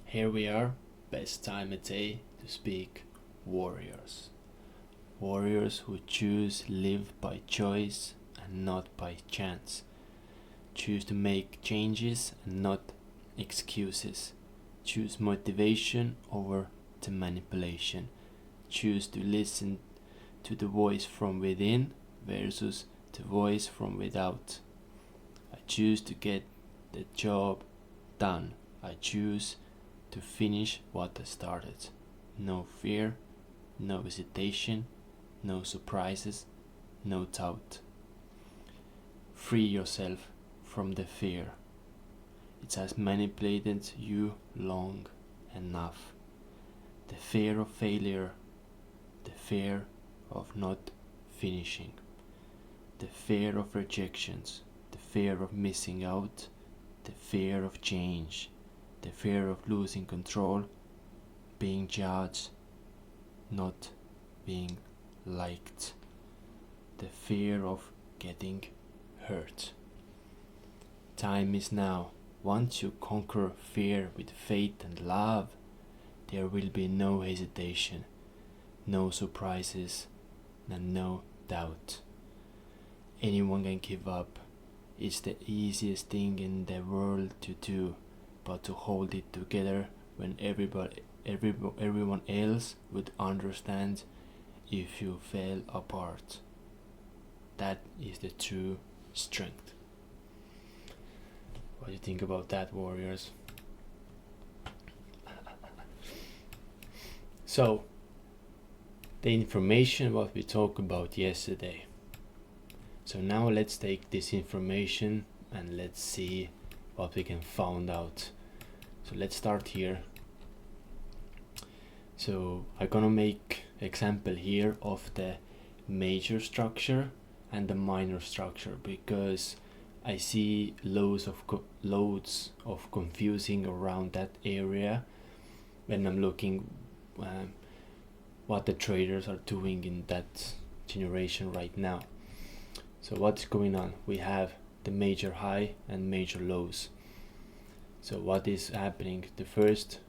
Here we are, best time of day to speak warriors. Warriors who choose live by choice and not by chance. Choose to make changes and not excuses. Choose motivation over the manipulation. Choose to listen to the voice from within versus the voice from without. I choose to get the job done. I choose to finish what I started. No fear, no hesitation, no surprises, no doubt. Free yourself from the fear. It has manipulated you long enough. The fear of failure, the fear of not finishing, the fear of rejections, the fear of missing out, the fear of change, the fear of losing control, being judged, not being liked, the fear of getting hurt. Time is now. Once you conquer fear with faith and love, there will be no hesitation, no surprises, and no doubt. Anyone can give up. It's the easiest thing in the world to do, but to hold it together when everyone else would understand if you fell apart. That is the true strength. What do you think about that, warriors? So, the information what we talked about yesterday. So now let's take this information and let's see what we can find out. So let's start here. So I'm gonna make example here of the major structure and the minor structure because I see loads of confusing around that area when I'm looking what the traders are doing in that generation right now. So what's going on? We have the major high and major lows. So what is happening? The first,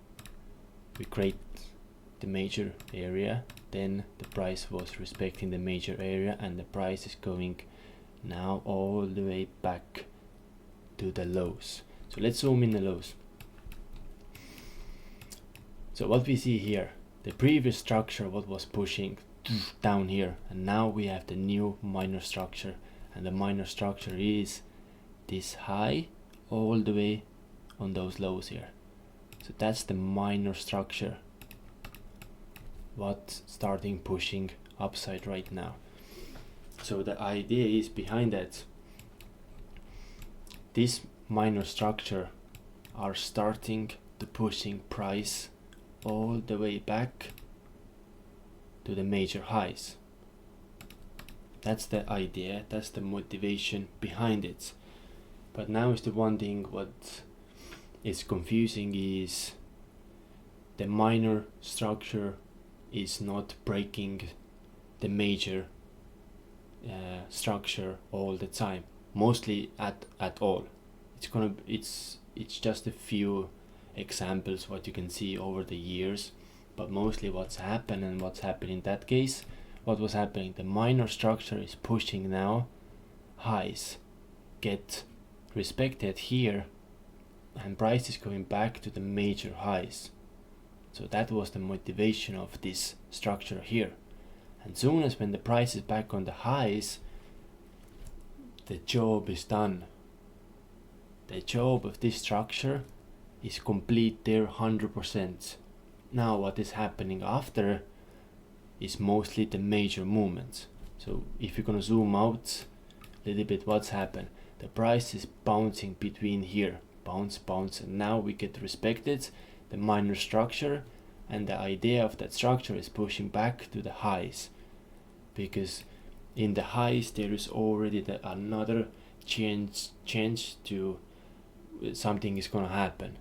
we create the major area, then the price was respecting the major area and the price is going now all the way back to the lows. So let's zoom in the lows. So what we see here, the previous structure what was pushing down here, and now we have the new minor structure, and the minor structure is this high all the way on those lows here. So that's the minor structure what starting pushing upside right now. So the idea is behind that, this minor structure are starting to pushing price all the way back to the major highs. That's the idea, that's the motivation behind it. But now is the one thing what is confusing is the minor structure is not breaking the major structure all the time, mostly at all. It's just a few examples what you can see over the years, but mostly what's happened and what's happened in that case, what was happening, the minor structure is pushing now, highs get respected here and price is going back to the major highs. So that was the motivation of this structure here. And soon as when the price is back on the highs, the job is done. The job of this structure is complete there 100%. Now what is happening after is mostly the major movements. So if you're gonna zoom out a little bit, what's happened? The price is bouncing between here, bounce, and now we get respected the minor structure, and the idea of that structure is pushing back to the highs, because in the highs there is already another change to something is gonna happen.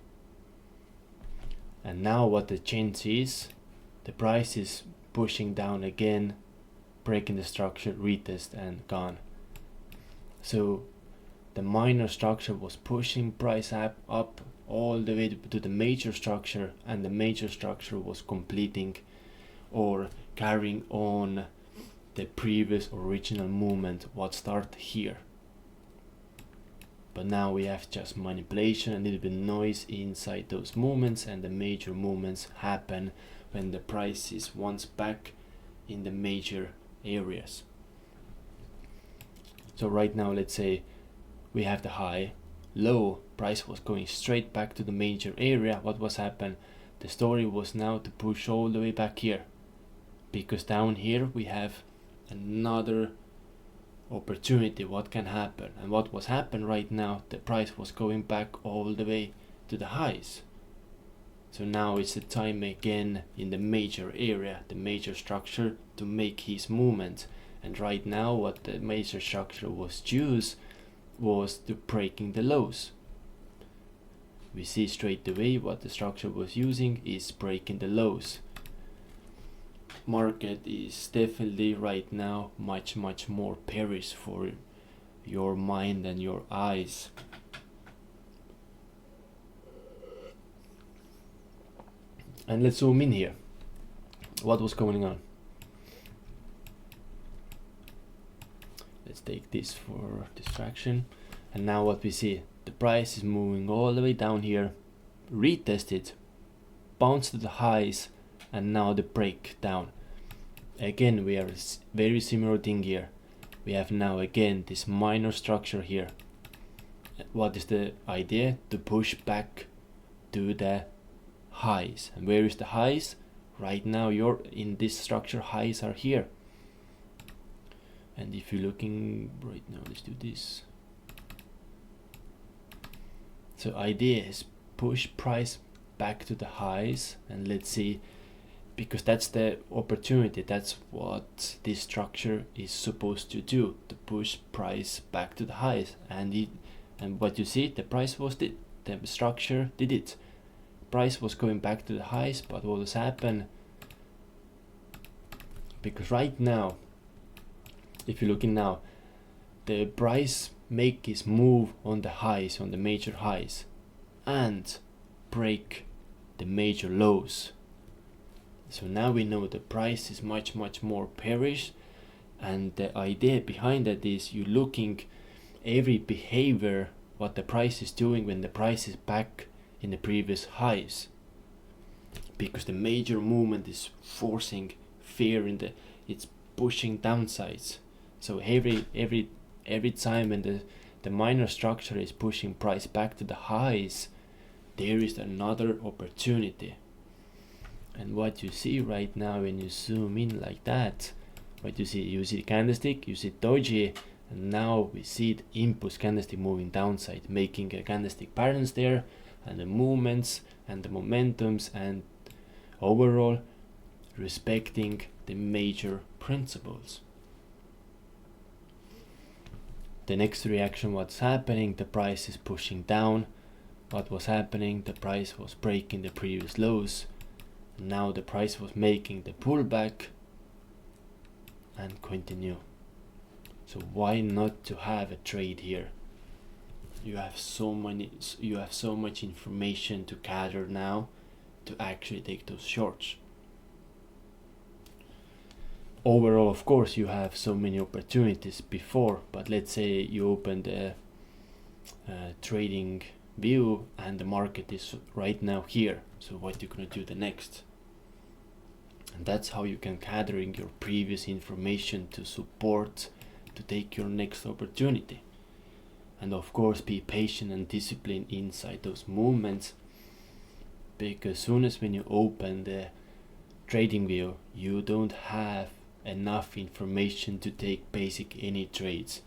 And now what the change is, the price is pushing down again, breaking the structure, retest and gone. So the minor structure was pushing price up all the way to the major structure, and the major structure was completing or carrying on the previous original movement what started here. But now we have just manipulation, a little bit noise inside those movements, and the major movements happen when the price is once back in the major areas. So right now, let's say we have the high, low, price was going straight back to the major area. What was happened? The story was now to push all the way back here, because down here we have another opportunity what can happen. And what was happened right now, the price was going back all the way to the highs. So now it's the time again in the major area, the major structure, to make his movement. And right now what the major structure was used was to breaking the lows. We see straight away what the structure was using is breaking the lows. Market is definitely right now much more bearish for your mind and your eyes. And let's zoom in here. What was going on? Let's take this for distraction. And now what we see, the price is moving all the way down here, retested, bounced to the highs, and now the breakdown. Again, we have a very similar thing here. We have now again this minor structure here. What is the idea? To push back to the highs. And where is the highs? Right now you're in this structure, highs are here. And if you're looking right now, let's do this. So idea is push price back to the highs, and let's see, because that's the opportunity, that's what this structure is supposed to do, to push price back to the highs. And what you see, the price was the structure did it. Price was going back to the highs, but what has happened? Because right now, if you're looking now, the price make his move on the highs, on the major highs, and break the major lows. So now we know the price is much more bearish, and the idea behind that is you looking every behavior what the price is doing when the price is back in the previous highs, because the major movement is forcing fear it's pushing downsides. So every time when the minor structure is pushing price back to the highs, there is another opportunity. And what you see right now when you zoom in like that, what you see candlestick, you see doji, and now we see the impulse candlestick moving downside, making a candlestick patterns there, and the movements and the momentums, and overall respecting the major principles. The next reaction, what's happening, the price is pushing down. What was happening, the price was breaking the previous lows. Now the price was making the pullback and continue. So why not to have a trade here? You have so much information to gather now to actually take those shorts. Overall, of course, you have so many opportunities before, but let's say you open the trading view and the market is right now here. So what you're gonna do the next? And that's how you can gathering your previous information to support to take your next opportunity. And of course, be patient and disciplined inside those movements, because soon as when you open the trading view, you don't have enough information to take basic any trades.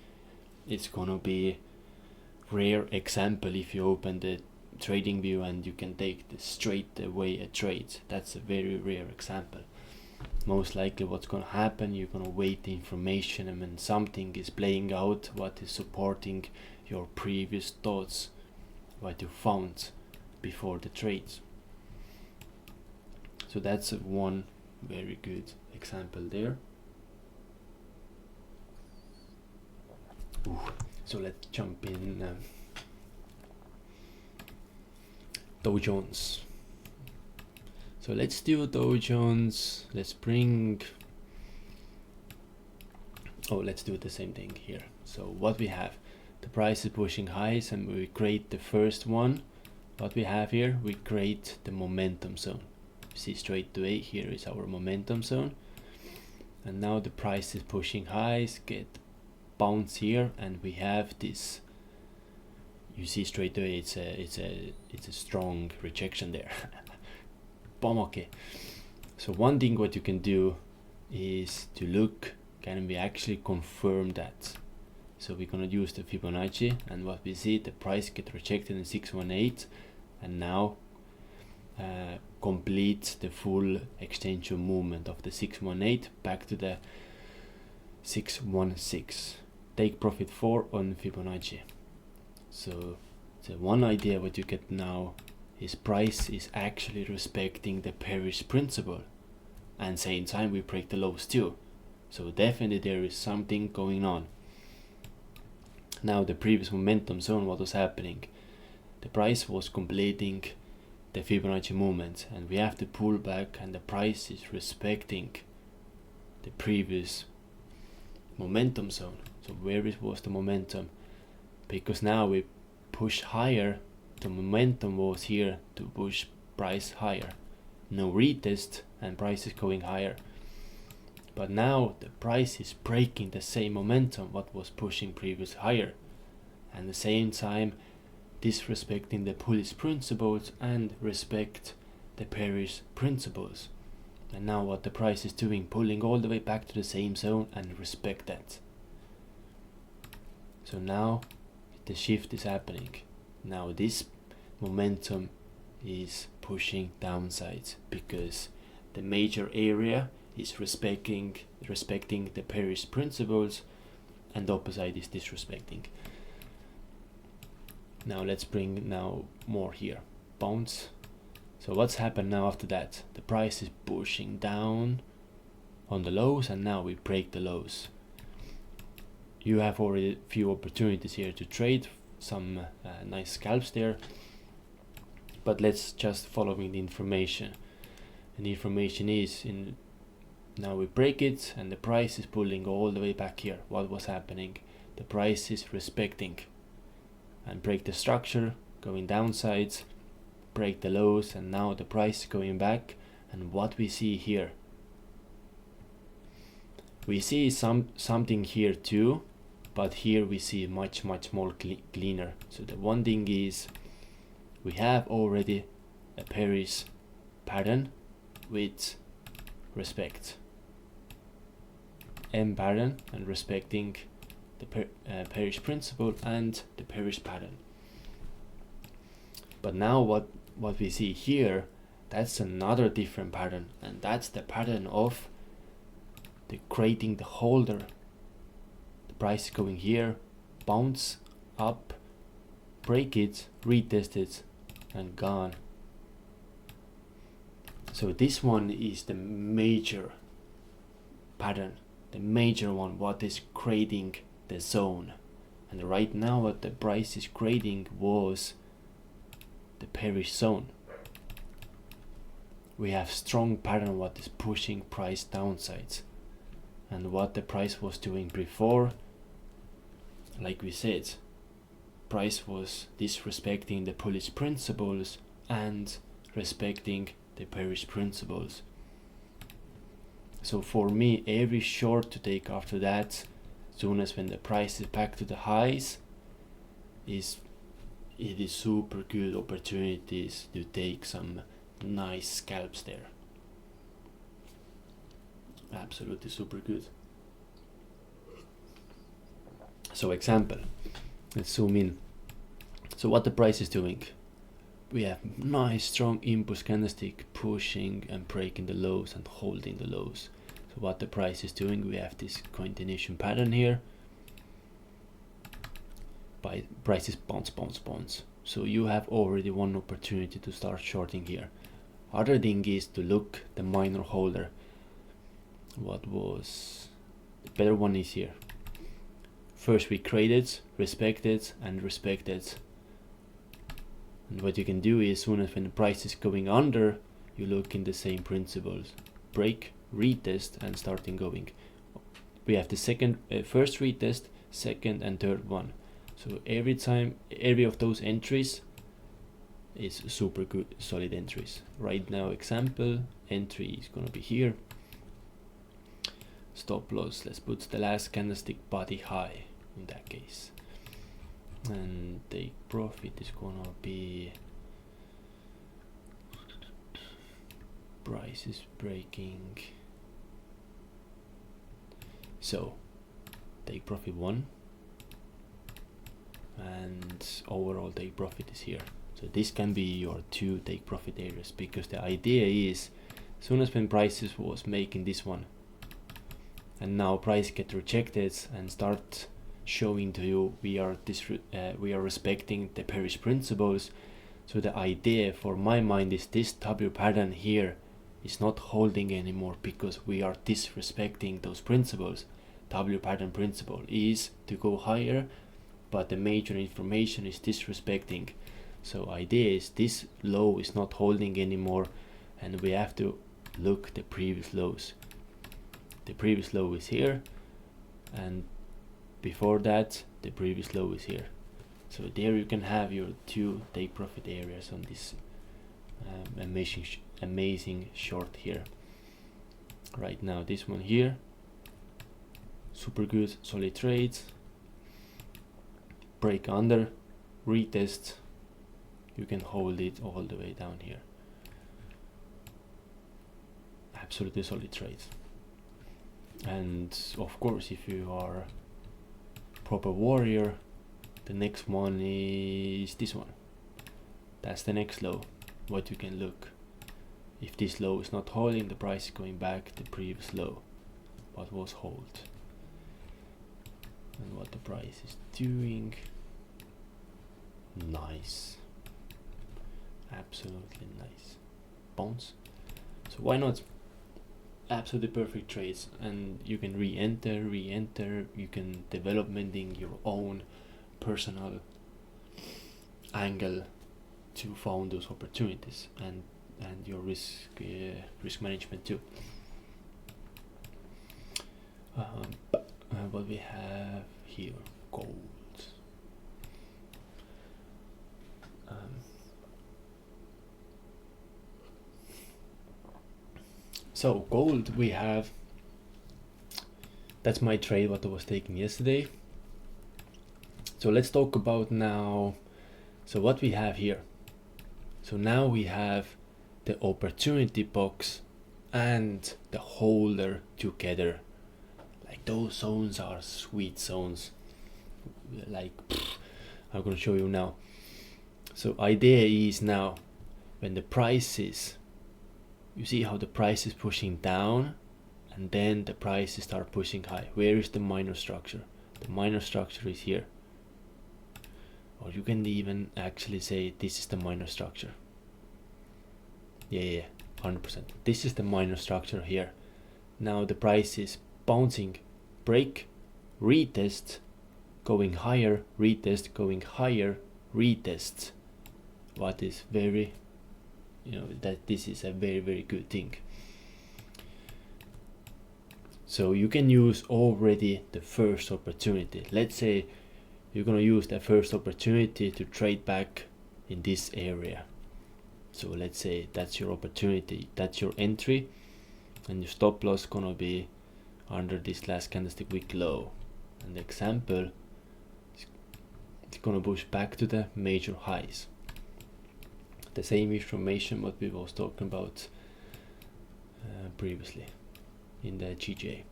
It's gonna be rare example if you open the trading view and you can take the straight away a trade. That's a very rare example. Most likely what's gonna happen, you're gonna wait the information, and when something is playing out what is supporting your previous thoughts, what you found before the trades. So that's one very good example there. So let's jump in Dow Jones. So let's do Dow Jones. Let's do the same thing here. So what we have, the price is pushing highs, and we create the first one. What we have here, we create the momentum zone. See straight away, here is our momentum zone, and now the price is pushing highs, get bounce here, and we have this. You see straight away, it's a strong rejection there. Boom, okay. So one thing what you can do is to look, can we actually confirm that? So we're gonna use the Fibonacci, and what we see, the price get rejected in 618, and now complete the full extension movement of the 618 back to the 616. Take profit 4 on Fibonacci. So the one idea what you get now is price is actually respecting the Paris principle, and same time we break the lows too. So definitely there is something going on. Now the previous momentum zone, what was happening? The price was completing the Fibonacci movement, and we have to pull back, and the price is respecting the previous momentum zone. So where was the momentum? Because now we push higher, the momentum was here to push price higher. No retest, and price is going higher. But now the price is breaking the same momentum what was pushing previous higher, and at the same time disrespecting the bullish principles and respect the Paris principles. And now what the price is doing, pulling all the way back to the same zone and respect that. So now the shift is happening. Now this momentum is pushing downsides because the major area is respecting the Paris principles, and the opposite is disrespecting. Now let's bring now more here. Bounce. So what's happened now after that? The price is pushing down on the lows, and now we break the lows. You have already a few opportunities here to trade, some nice scalps there, but let's just following the information. And the information is in, now we break it, and the price is pulling all the way back here. What was happening? The price is respecting and break the structure, going downsides, break the lows, and now the price is going back. And what we see here, we see something here too, but here we see much more cleaner. So the one thing is, we have already a Paris pattern with respect, M pattern, and respecting the Paris principle and the Paris pattern. But now what we see here, that's another different pattern, and that's the pattern of the creating the holder. The price is going here, bounce up, break it, retest it, and gone. So this one is the major pattern, the major one, what is creating the zone. And right now what the price is creating was the Paris zone. We have strong pattern what is pushing price downsides, and what the price was doing before, like we said, price was disrespecting the bullish principles and respecting the Paris principles. So for me, every short to take after that, soon as when the price is back to the highs, it is super good opportunities to take some nice scalps there. Absolutely super good. So example, let's zoom in. So what the price is doing, we have nice strong impulse candlestick pushing and breaking the lows and holding the lows. So what the price is doing, we have this continuation pattern here. By prices bounce. So you have already one opportunity to start shorting here. Other thing is to look the minor holder. What was the better one is here. First we created, respected, and respected And what you can do is, as soon as when the price is going under, you look in the same principles, break, retest, and starting going. We have the first retest, second and third one. So every time, every of those entries is super good, solid entries. Right now, example, entry is gonna be here. Stop loss, let's put the last candlestick body high in that case. And take profit is gonna be price is breaking. So take profit 1 and overall take profit is here. So this can be your 2 take profit areas, because the idea is, as soon as when prices was making this one and now price get rejected and start showing to you we are respecting the Paris principles. So the idea for my mind is this W pattern here is not holding anymore because we are disrespecting those principles. W pattern principle is to go higher, but the major information is disrespecting. So idea is this low is not holding anymore, and we have to look the previous lows. The previous low is here, and before that the previous low is here. So there you can have your 2 take profit areas on this amazing short here. Right now this one here, super good, solid trades, break under, retest, you can hold it all the way down here. Absolutely solid trades. And of course, if you are proper warrior, the next one is this one. That's the next low. What you can look, if this low is not holding, the price is going back the previous low, what was hold, and what the price is doing. Nice, absolutely nice bounce. So why not? Absolutely perfect trades, and you can re-enter, you can developmenting your own personal angle to find those opportunities, and your risk management too. What we have here, gold. So gold, we have, that's my trade what I was taking yesterday. So let's talk about now, so what we have here. So now we have the opportunity box and the holder together. Like those zones are sweet zones. Like, I'm gonna show you now. So idea is now, when the price is, you see how the price is pushing down and then the prices start pushing high. Where is the minor structure? The minor structure is here. Or you can even actually say this is the minor structure. Yeah, 100%. This is the minor structure here. Now the price is bouncing, break, retest, going higher, retest, going higher, retest. What is very, that this is a very, very good thing. So you can use already the first opportunity. Let's say you're gonna use the first opportunity to trade back in this area. So let's say that's your opportunity, that's your entry, and your stop loss gonna be under this last candlestick wick low. And the example, it's gonna push back to the major highs. The same information what we was talking about previously in the GJ.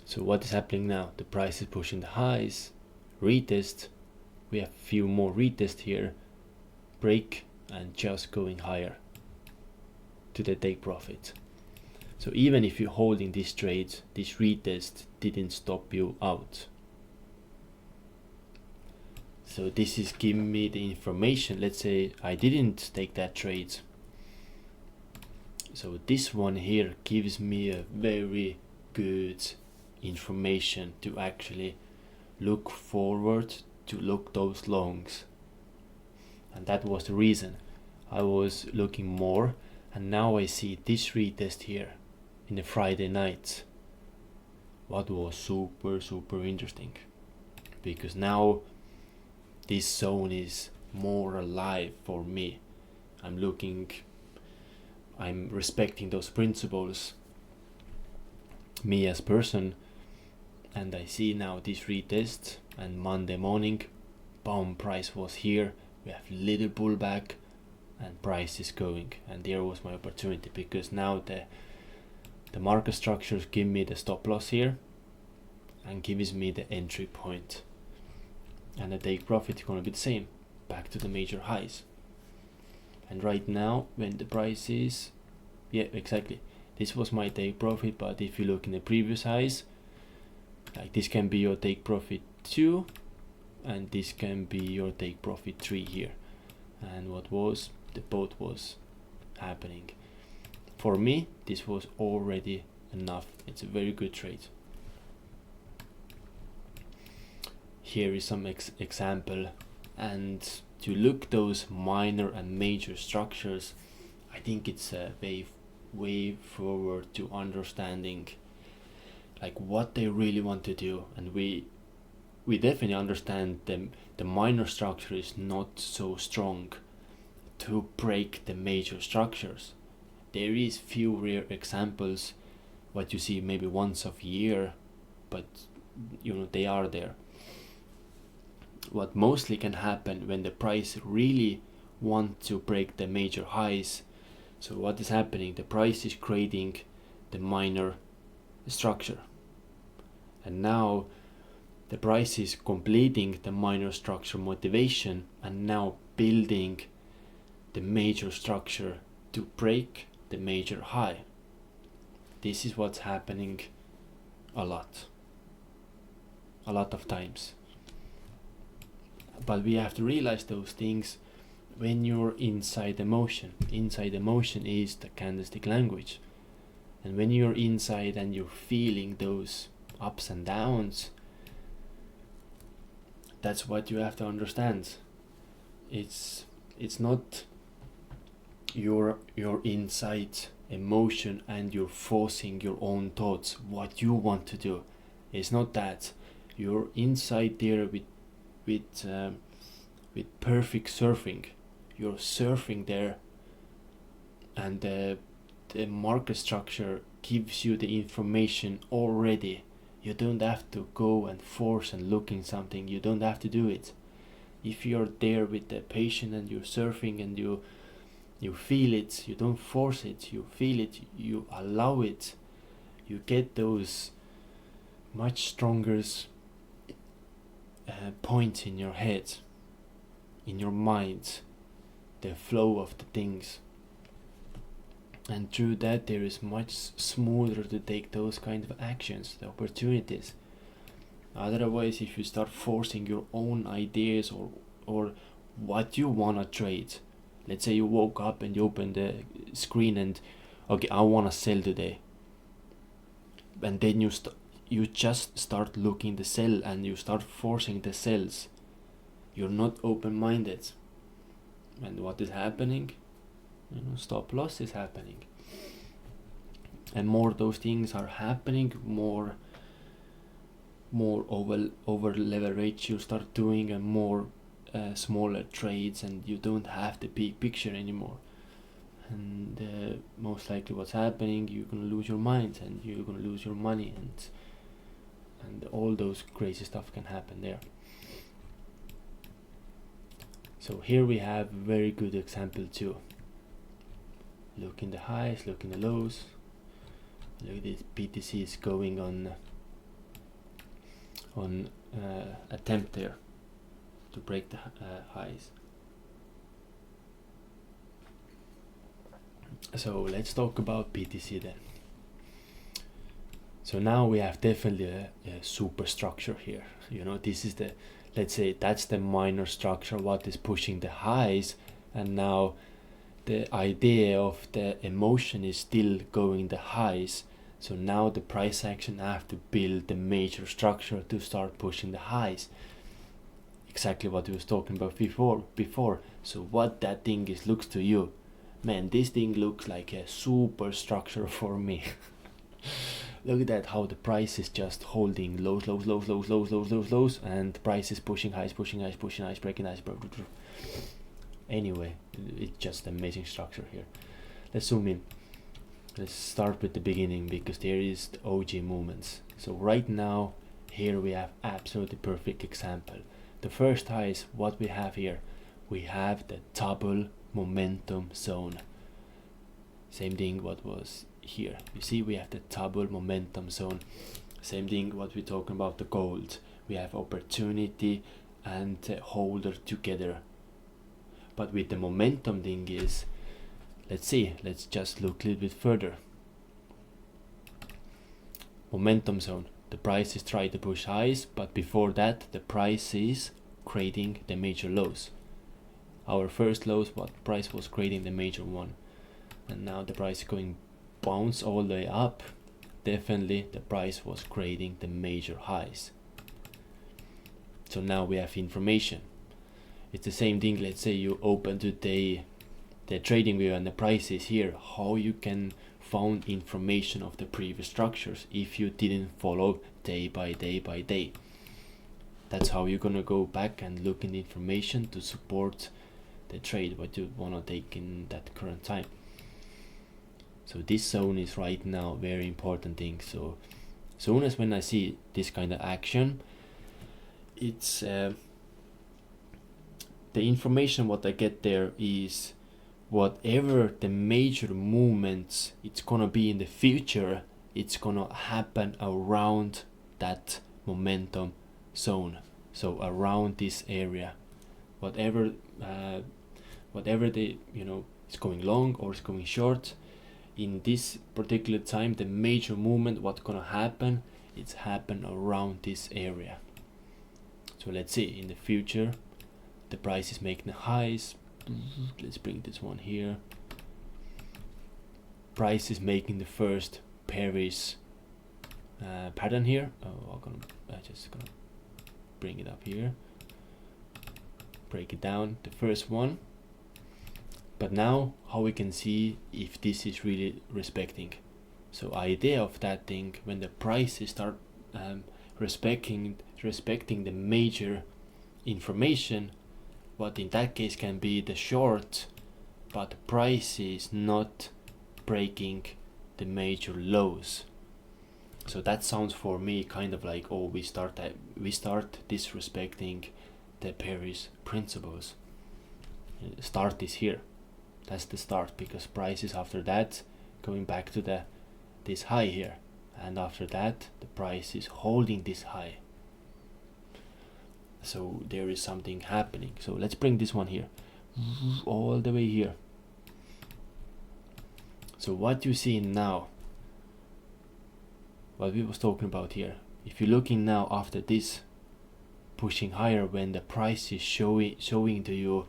So what is happening now? The price is pushing the highs, retest, we have a few more retest here, break, and just going higher to the take profit. So even if you're holding this trade, this retest didn't stop you out. So this is giving me the information. Let's say I didn't take that trade. So this one here gives me a very good information to actually look forward, to look those longs. and that was the reason I was looking more. And now I see this retest here in the Friday night. What was super interesting, because now this zone is more alive for me. I'm respecting those principles, me as person, and I see now this retest, and Monday morning, boom, price was here. We have little pullback and price is going, and there was my opportunity, because now the market structures give me the stop loss here and gives me the entry point, and the take profit is going to be the same, back to the major highs. And right now when the price is, yeah, exactly, this was my take profit. But if you look in the previous highs, like this can be your take profit 2 and this can be your take profit 3 here. And what was the both was happening for me, this was already enough. It's a very good trade. Here is some example, and to look those minor and major structures, I think it's a way forward to understanding like what they really want to do. And we definitely understand the minor structure is not so strong to break the major structures. There is few rare examples what you see maybe once a year, but they are there. What mostly can happen when the price really want to break the major highs. So what is happening? The price is creating the minor structure, and now the price is completing the minor structure motivation and now building the major structure to break the major high. This is what's happening a lot of times. But we have to realize those things when you're inside emotion. Inside emotion is the candlestick language. And when you're inside and you're feeling those ups and downs, that's what you have to understand. It's not your inside emotion and you're forcing your own thoughts, what you want to do. It's not that. You're inside there with perfect surfing. You're surfing there, and the market structure gives you the information already. You don't have to go and force and look in something. You don't have to do it. If you're there with the patient and you're surfing and you feel it, you don't force it, you feel it, you allow it, you get those much stronger points in your head, in your mind, the flow of the things. And through that there is much smoother to take those kind of actions, the opportunities. Otherwise, if you start forcing your own ideas or what you want to trade, let's say you woke up and you open the screen and okay, I want to sell today, and then you just start looking the sell and you start forcing the sells. You're not open-minded, and what is happening? Stop loss is happening, and more those things are happening, more over leverage you start doing, and more smaller trades, and you don't have the big picture anymore. And most likely what's happening, you're gonna lose your mind and you're gonna lose your money, and all those crazy stuff can happen there. So here we have a very good example too. Look in the highs, look in the lows. Look at this, BTC is going on attempt there to break the highs. So let's talk about BTC then. So now we have definitely a super structure here. This is the, let's say that's the minor structure, what is pushing the highs, and now the idea of the emotion is still going the highs. So now the price action have to build the major structure to start pushing the highs. exactly what we was talking about before. So what that thing is looks to you, man, this thing looks like a super structure for me. Look at that, how the price is just holding lows, and the price is pushing highs, breaking highs. Anyway, it's just amazing structure here. Let's zoom in. Let's start with the beginning, because there is the OG movements. So right now, here we have absolutely perfect example. The first high is what we have here. We have the double momentum zone. Same thing what was here. You see, we have the double momentum zone. Same thing what we're talking about the gold. We have opportunity and holder together. But with the momentum thing is, let's just look a little bit further. Momentum zone. The price is trying to push highs, but before that the price is creating the major lows. Our first lows, what price was creating the major one, and now the price is going bounce all the way up. Definitely the price was creating the major highs. So now we have information. It's the same thing. Let's say you open today the trading view and the price is here. How you can find information of the previous structures if you didn't follow day by day. That's how you're gonna go back and look in the information to support the trade what you wanna take in that current time. So this zone is right now very important thing. So soon as when I see this kind of action, it's the information what I get there is whatever the major movements it's gonna be in the future, it's gonna happen around that momentum zone. So around this area, whatever the it's going long or it's going short, in this particular time the major movement what's gonna happen, it's happen around this area. So let's see, in the future the price is making highs. Let's bring this one here. Price is making the first bearish pattern here. I'm just gonna bring it up here, break it down, the first one. But now how we can see if this is really respecting. So idea of that thing, when the prices start respecting the major information, what in that case can be the short, but the price is not breaking the major lows. So that sounds for me kind of like, oh, we start disrespecting the Paris principles. Start is here. That's the start, because price is after that going back to this high here, and after that the price is holding this high. So there is something happening. So let's bring this one here, all the way here. So what you see now, what we was talking about here, if you're looking now after this pushing higher, when the price is showing to you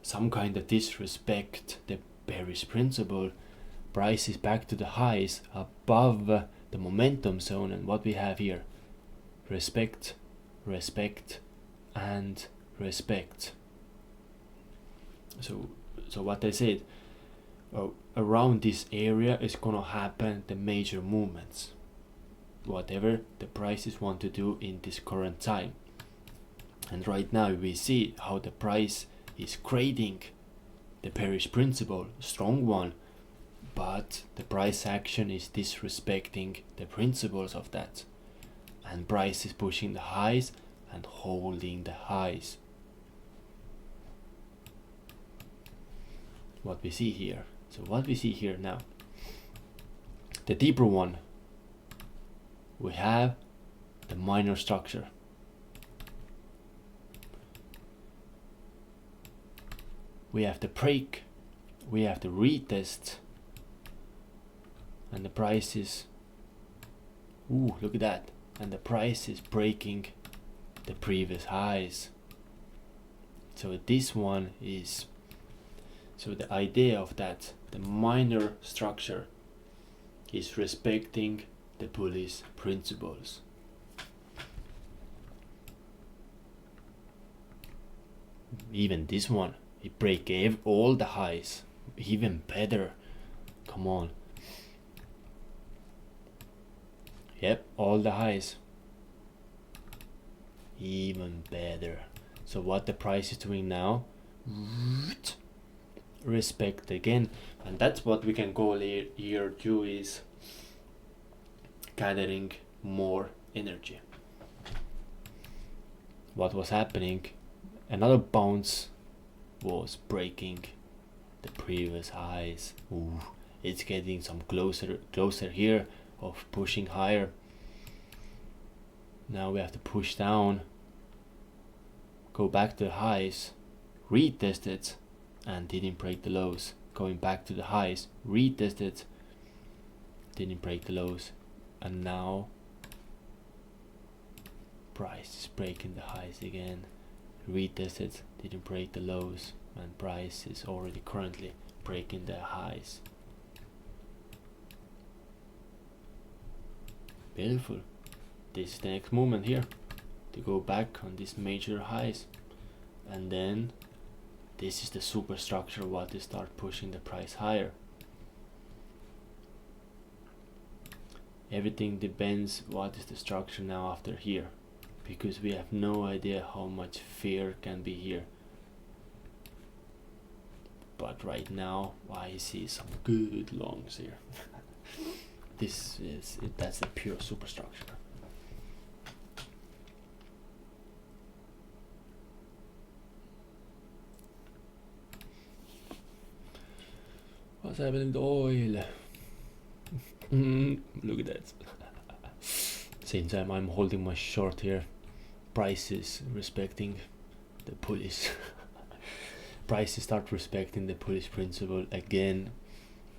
some kind of disrespect the bearish principle, price is back to the highs above the momentum zone, and what we have here, respect and respect. So what I said, around this area is gonna happen the major movements, whatever the prices want to do in this current time. And right now we see how the price is creating the bearish principle, strong one, but the price action is disrespecting the principles of that, and price is pushing the highs and holding the highs. What we see here. So what we see here now, the deeper one, we have the minor structure. We have the break, we have the retest, and the price is, look at that, and the price is breaking the previous highs. So this one is, so the idea of that, the minor structure is respecting the bullish principles. Even this one, it break all the highs. Even better. Come on. Yep, all the highs. Even better. So what the price is doing now, respect again, and that's what we can call here too, is gathering more energy. What was happening, another bounce was breaking the previous highs. Ooh, it's getting some closer here of pushing higher. Now we have to push down, go back to the highs, retest it, and didn't break the lows. Going back to the highs, retest it, didn't break the lows, and now price is breaking the highs again. Retest it, didn't break the lows, and price is already currently breaking the highs. Beautiful. This is the next movement here, to go back on these major highs, and then this is the superstructure what to start pushing the price higher. Everything depends what is the structure now after here, because we have no idea how much fear can be here. But right now I see some good longs here. That's the pure superstructure. What's happening to oil? Look at that. Same time I'm holding my short here. Price is respecting the pulleys. Prices start respecting the pulleys principle again.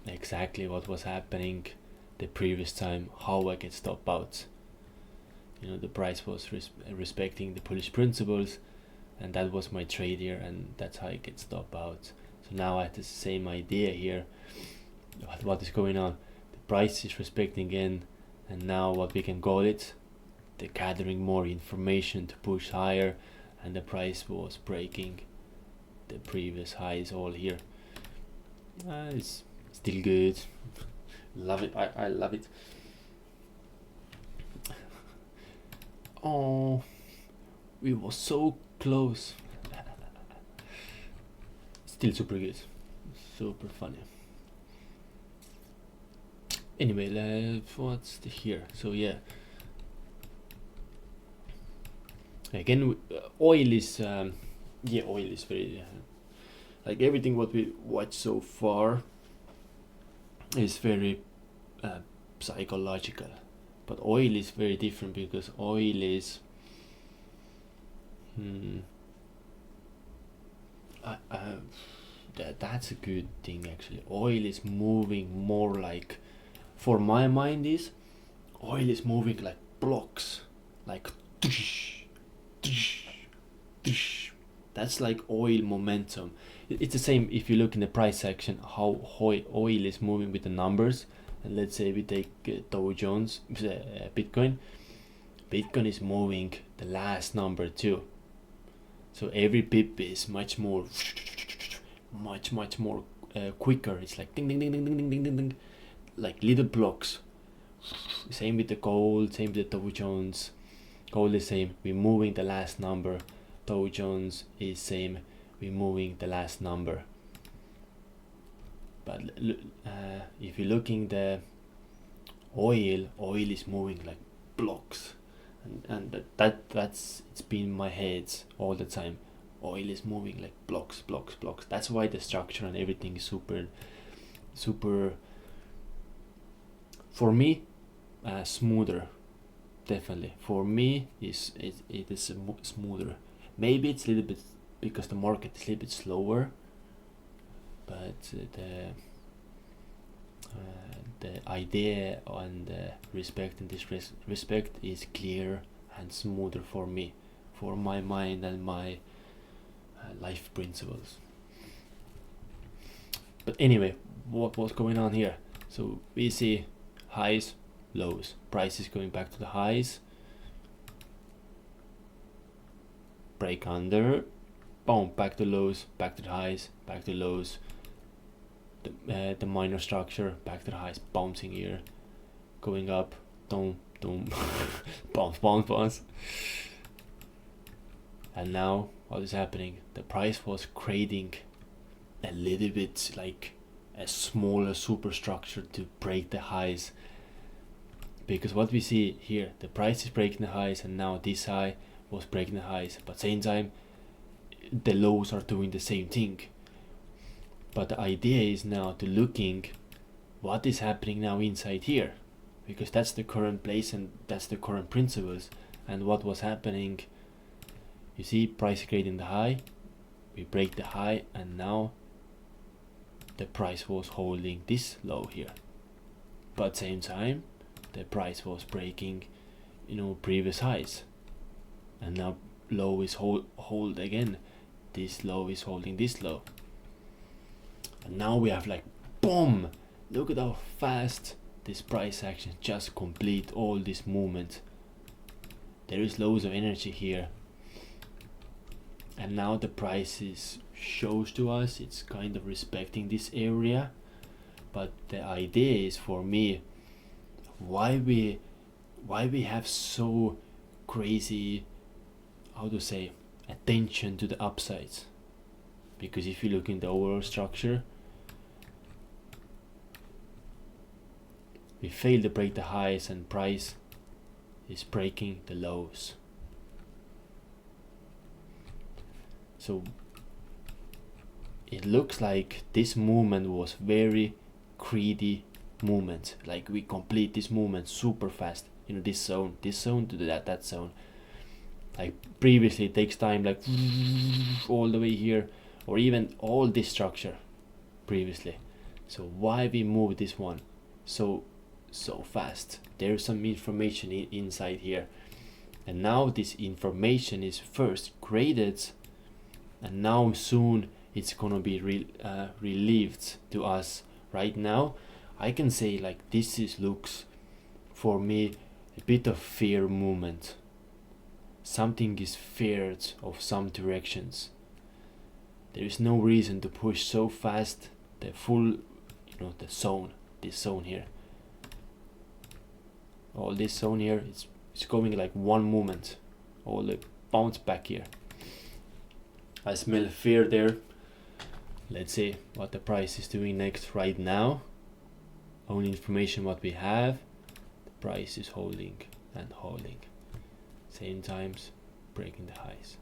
Exactly what was happening the previous time, how I get stop outs. You know, the price was respecting the pulleys principles, and that was my trade here, and that's how I get stop outs. So now I have the same idea here. What is going on? The price is respecting again, and now what we can call it, they're gathering more information to push higher, and the price was breaking the previous highs all here. It's still good. Love it. I love it. Oh, we were so close. Still super good, super funny. Anyway, what's here? So yeah, again, oil is oil is very like everything what we watched so far is very psychological, but oil is very different, because oil is that's a good thing actually. Oil is moving more like, for my mind is, oil is moving like blocks, like that's like oil momentum. It's the same if you look in the price section, how oil is moving with the numbers. And let's say we take Dow Jones, Bitcoin is moving the last number too. So every pip is much more quicker. It's like ding ding ding ding ding ding ding ding ding, like little blocks. Same with the gold, same with the Dow Jones. Gold is same, we're moving the last number. Dow Jones is same, we're moving the last number. But if you're looking the oil is moving like blocks, and that's it's been in my head all the time. Oil is moving like blocks. That's why the structure and everything is super for me smoother. Definitely for me it is smoother. Maybe it's a little bit because the market is a little bit slower, but the idea on the respect and disrespect is clear and smoother for me, for my mind and my life principles. But anyway, what was going on here? So we see highs, lows, prices going back to the highs, break under, boom, back to lows, back to the highs, back to lows. The minor structure, back to the highs, bouncing here, going up, boom, boom, bounce, bounce, bounce. And now what is happening? The price was creating a little bit like a smaller superstructure to break the highs, because what we see here, the price is breaking the highs, and now this high was breaking the highs, but same time the lows are doing the same thing. But the idea is now to looking what is happening now inside here, because that's the current place and that's the current principles. And what was happening, you see price creating the high, we break the high, and now the price was holding this low here, but same time the price was breaking, you know, previous highs, and now low is hold again, this low is holding this low, and now we have like boom, look at how fast this price action just complete all this movement. There is loads of energy here, and now the price shows to us it's kind of respecting this area. But the idea is, for me, why we have so crazy, how to say, attention to the upsides. Because if you look in the overall structure, we fail to break the highs and price is breaking the lows. So it looks like this movement was very greedy movement, like we complete this movement super fast, you know, this zone to that zone. Like previously it takes time, like all the way here, or even all this structure previously. So why we move this one so fast? There's some information inside here, and now this information is first created, and now soon it's gonna be relieved to us. Right now I can say like this looks for me a bit of fear movement. Something is feared of some directions. There is no reason to push so fast the full, you know, the zone, this zone here, all this zone here, it's going like one movement, all the bounce back here. I smell fear there. Let's see what the price is doing next. Right now, only information what we have, the price is holding and holding, same times breaking the highs.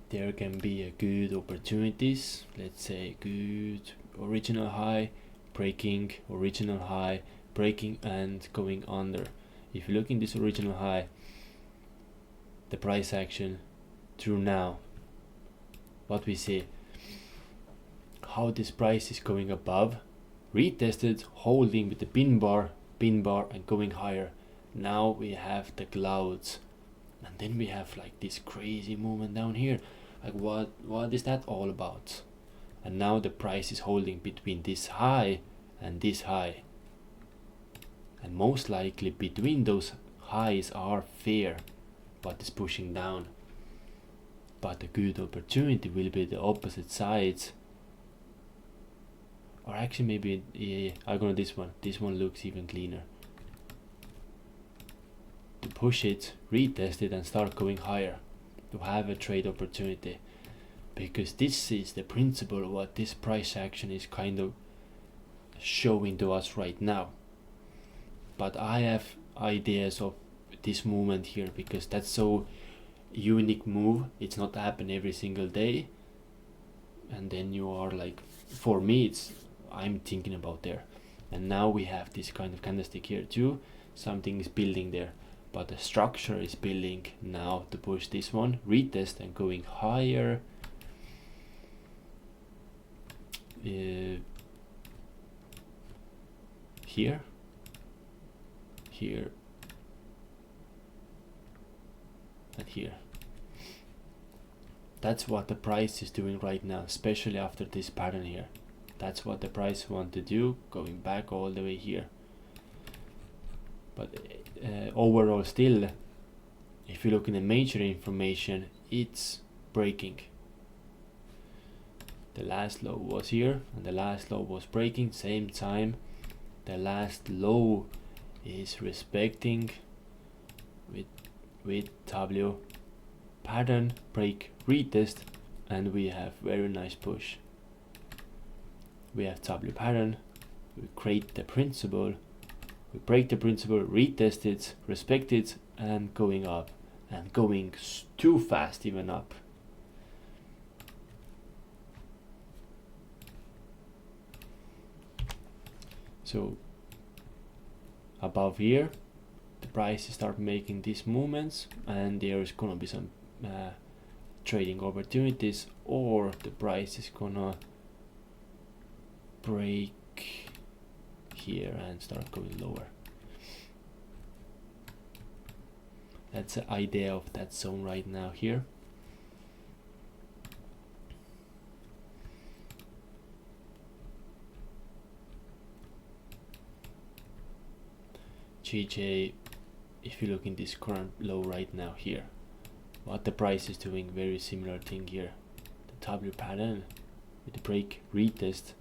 There can be a good opportunities, let's say good original high, breaking original high, breaking and going under. If you look in this original high, the price action through now, what we see, how this price is going above, retested, holding with the pin bar and going higher. Now we have the clouds, and then we have like this crazy movement down here. Like what is that all about? And now the price is holding between this high and this high, and most likely between those highs are fear what is pushing down. But a good opportunity will be the opposite sides, or actually maybe I'm gonna this one looks even cleaner, to push it, retest it and start going higher, to have a trade opportunity. Because this is the principle of what this price action is kind of showing to us right now. But I have ideas of this movement here, because that's so unique move, it's not happen every single day, and then you are like, for me I'm thinking about there. And now we have this kind of candlestick here too, something is building there, but the structure is building now to push this one, retest and going higher. Here and here. That's what the price is doing right now, especially after this pattern here. That's what the price want to do, going back all the way here. But overall still, if you look in the major information, it's breaking. The last low was here and the last low was breaking. Same time, the last low is respecting with W pattern, break, retest, and we have very nice push. We have W pattern, we create the principle, we break the principle, retest it, respect it, and going up, and going too fast even up. So above here the price start making these movements, and there is gonna be some trading opportunities, or the price is gonna break here and start going lower. That's the idea of that zone right now here. GJ, if you look in this current low right now here, what the price is doing, very similar thing here. The W pattern with the break, retest,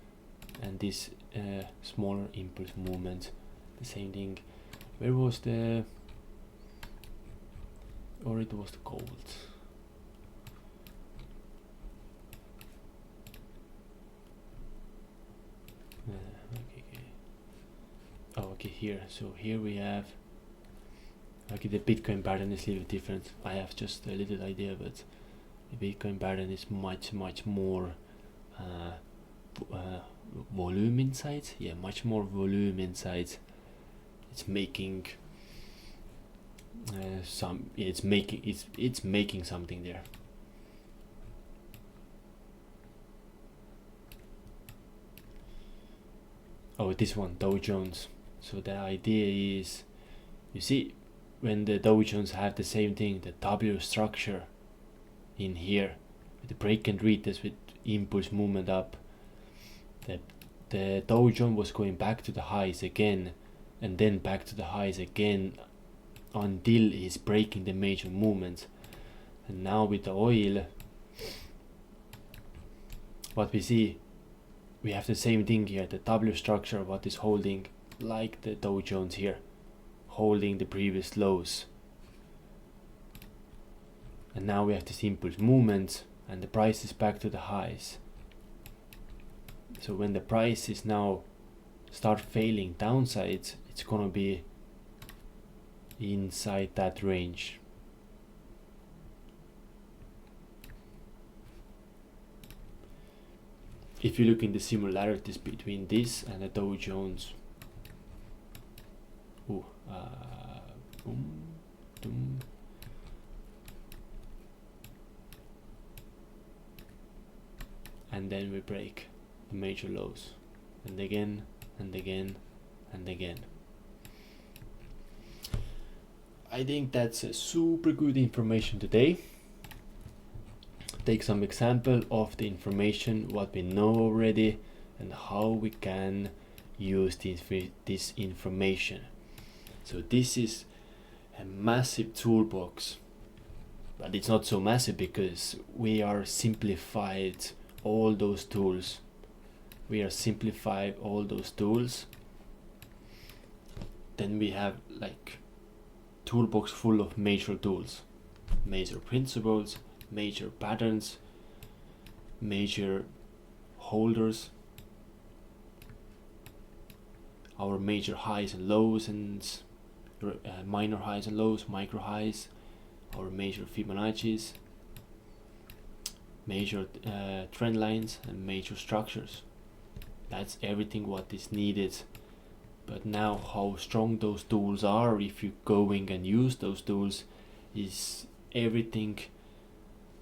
and this smaller impulse movement, the same thing. Where was the, or it was the gold. Okay, here. So here we have, okay, the Bitcoin pattern is a little different. I have just a little idea, but the Bitcoin pattern is much more volume inside. Yeah, much more volume inside. It's making it's making something there. Oh, this one, Dow Jones. So the idea is, you see, when the Dow Jones have the same thing, the W structure in here, with the break and retest with impulse movement up, the Dow Jones was going back to the highs again, and then back to the highs again, until it's breaking the major movement. And now with the oil, what we see, we have the same thing here, the W structure, what is holding, like the Dow Jones here, holding the previous lows. And now we have this impulse movement, and the price is back to the highs. So when the price is now start failing downsides, it's gonna be inside that range. If you look in the similarities between this and the Dow Jones, boom, boom, and then we break the major lows, and again and again and again. I think that's a super good information today. Take some example of the information what we know already and how we can use this information. So this is a massive toolbox, but it's not so massive because we are simplified all those tools. Then we have like toolbox full of major tools, major principles, major patterns, major holders, our major highs and lows, and minor highs and lows, micro highs, our major Fibonacci's, major trend lines, and major structures. That's everything what is needed. But now how strong those tools are, if you going and use those tools, is everything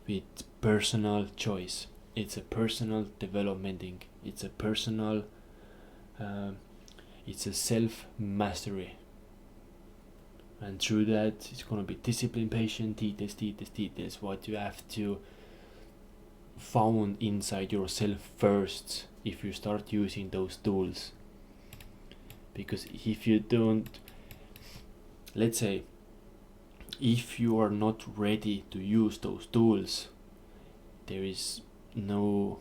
with personal choice. It's a personal development thing. It's a personal it's a self-mastery, and through that it's gonna be discipline, patience, details, what you have to found inside yourself first if you start using those tools. Because if you don't, let's say if you are not ready to use those tools, there is no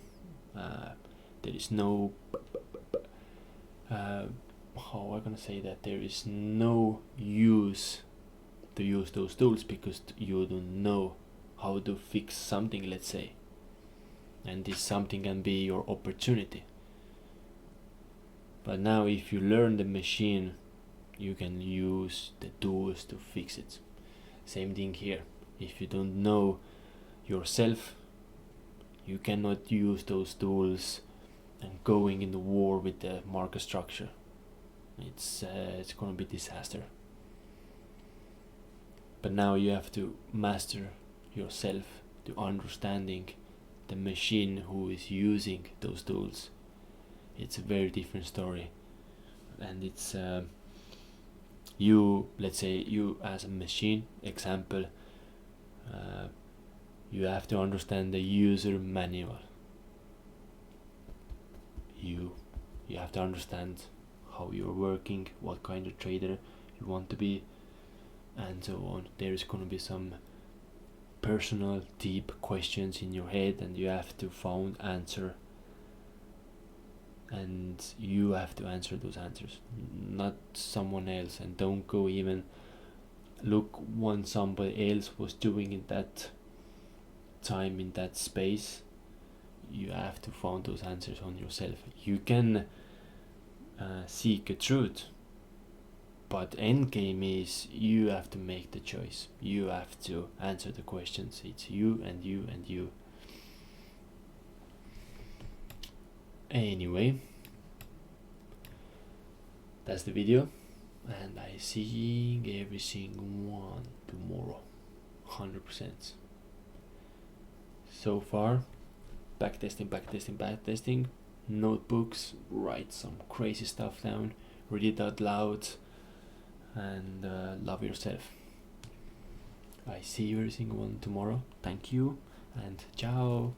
how am I gonna say that, there is no use to use those tools, because you don't know how to fix something, let's say, and this something can be your opportunity. But now if you learn the machine, you can use the tools to fix it. Same thing here. If you don't know yourself, you cannot use those tools and going in the war with the market structure. It's gonna be disaster. But now you have to master yourself to understanding the machine who is using those tools. It's a very different story, and it's you, let's say you as a machine example, you have to understand the user manual. You have to understand how you're working, what kind of trader you want to be, and so on. There is going to be some personal deep questions in your head, and you have to find answer, and you have to answer those answers, not someone else. And don't go even look what somebody else was doing in that time, in that space. You have to find those answers on yourself. You can seek a truth, but end game is you have to make the choice. You have to answer the questions. It's you and you and you. Anyway, that's the video, and I see every single one tomorrow, 100%. So far, backtesting, notebooks, write some crazy stuff down, read it out loud, and love yourself. I see you every single one tomorrow. Thank you, and ciao.